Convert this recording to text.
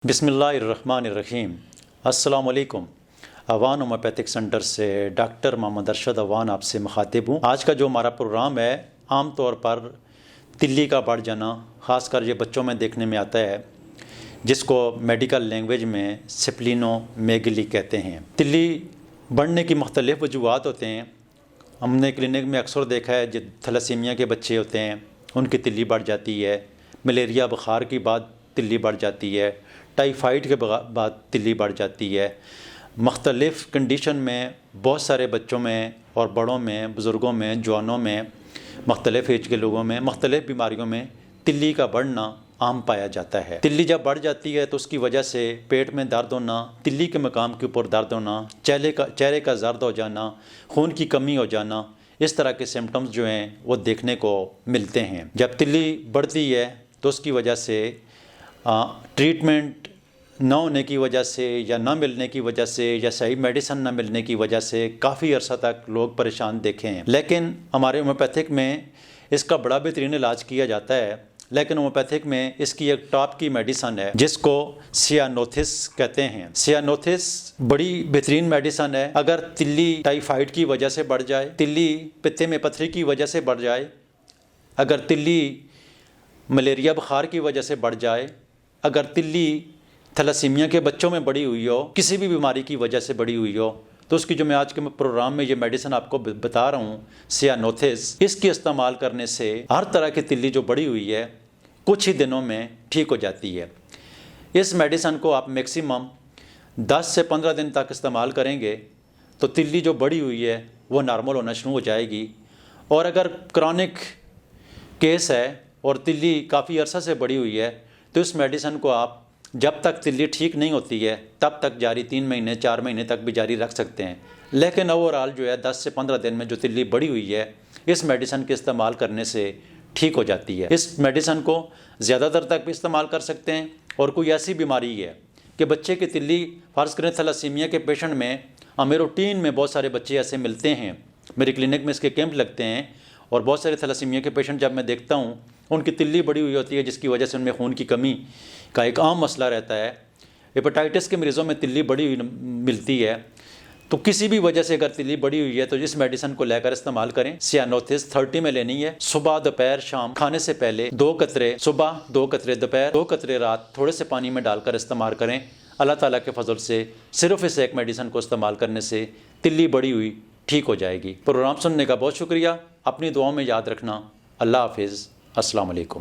बिस्मिल्लाहिर्रहमानिर्रहीम। अस्सलाम वालेकुम। अवान होम्योपैथिक सेंटर से डॉक्टर मोहम्मद अरशद अवान आपसे मुखातिब हूँ। आज का जो हमारा प्रोग्राम है, आम तौर पर तिल्ली का बढ़ जाना ख़ासकर ये बच्चों में देखने में आता है, जिसको मेडिकल लैंग्वेज में स्प्लीनोमेगली कहते हैं। तिल्ली बढ़ने की मुख्तलिफ़ वजूहात होते हैं। हमने क्लिनिक में अक्सर देखा है, जो थैलेसीमिया के बच्चे होते हैं उनकी तिल्ली बढ़ जाती है, मलेरिया बुखार के बाद तिल्ली बढ़ जाती है, टाइफाइड के बाद तिल्ली बढ़ जाती है। मुख्तलिफ़ कंडीशन में बहुत सारे बच्चों में और बड़ों में, बुज़ुर्गों में, जवानों में, मुख्तलिफ़ एज के लोगों में, मुख्तलिफ़ बीमारियों में तिल्ली का बढ़ना आम पाया जाता है। तिल्ली जब बढ़ जाती है तो उसकी वजह से पेट में दर्द होना, तिल्ली के मकाम के ऊपर दर्द होना, चेहरे का जर्द हो जाना, खून की कमी हो जाना, इस तरह के सिम्टम्स जो हैं वो देखने को मिलते हैं। जब तिल्ली बढ़ती है तो उसकी वजह से ट्रीटमेंट न होने की वजह से या ना मिलने की वजह से या सही मेडिसिन ना मिलने की वजह से काफ़ी अरसा तक लोग परेशान देखे हैं। लेकिन हमारे होम्योपैथिक में इसका बड़ा बेहतरीन इलाज किया जाता है। लेकिन होम्योपैथिक में इसकी एक टॉप की मेडिसिन है जिसको सियानोथिस कहते हैं। सियानोथिस बड़ी बेहतरीन मेडिसिन है। अगर तिल्ली टाइफाइड की वजह से बढ़ जाए, तिल्ली पित्ते में पत्थरी की वजह से बढ़ जाए, अगर तिल्ली मलेरिया बुखार की वजह से बढ़ जाए, अगर तिल्ली थैलेसीमिया के बच्चों में बढ़ी हुई हो, किसी भी बीमारी की वजह से बढ़ी हुई हो, तो उसकी जो मैं आज के प्रोग्राम में ये मेडिसिन आपको बता रहा हूँ, सियानोथिस, इसके इस्तेमाल करने से हर तरह की तिल्ली जो बढ़ी हुई है कुछ ही दिनों में ठीक हो जाती है। इस मेडिसिन को आप मैक्सिमम 10 से 15 दिन तक इस्तेमाल करेंगे तो तिल्ली जो बढ़ी हुई है वो नॉर्मल होना शुरू हो जाएगी। और अगर क्रॉनिक केस है और तिल्ली काफ़ी अरसा से बढ़ी हुई है तो इस मेडिसिन को आप जब तक तिल्ली ठीक नहीं होती है तब तक जारी 3 महीने 4 महीने तक भी जारी रख सकते हैं। लेकिन ओवरऑल जो है 10 से 15 दिन में जो तिल्ली बढ़ी हुई है इस मेडिसिन के इस्तेमाल करने से ठीक हो जाती है। इस मेडिसिन को ज़्यादातर तक भी इस्तेमाल कर सकते हैं। और कोई ऐसी बीमारी है कि बच्चे की तिल्ली, फ़र्ज़ करें थैलेसीमिया के पेशेंट में, हमें रूटीन में बहुत सारे बच्चे ऐसे मिलते हैं, मेरी क्लिनिक में इसके कैंप लगते हैं और बहुत सारे थैलेसीमिया के पेशेंट जब मैं देखता हूँ उनकी तिल्ली बड़ी हुई होती है, जिसकी वजह से उनमें खून की कमी का एक आम मसला रहता है। हेपेटाइटिस के मरीज़ों में तिल्ली बड़ी हुई मिलती है। तो किसी भी वजह से अगर तिल्ली बड़ी हुई है तो इस मेडिसिन को लेकर इस्तेमाल करें। सियानोथिस 30 में लेनी है। सुबह, दोपहर, शाम खाने से पहले 2 कतरे सुबह, 2 कतरे दोपहर, 2 कतरे रात, थोड़े से पानी में डालकर इस्तेमाल करें। अल्लाह ताला के फजल से सिर्फ इस एक मेडिसिन को इस्तेमाल करने से तिल्ली बड़ी हुई ठीक हो जाएगी। प्रोग्राम सुनने का बहुत शुक्रिया। अपनी दुआओं में याद रखना। अल्लाह हाफिज़। अस्सलाम वालेकुम।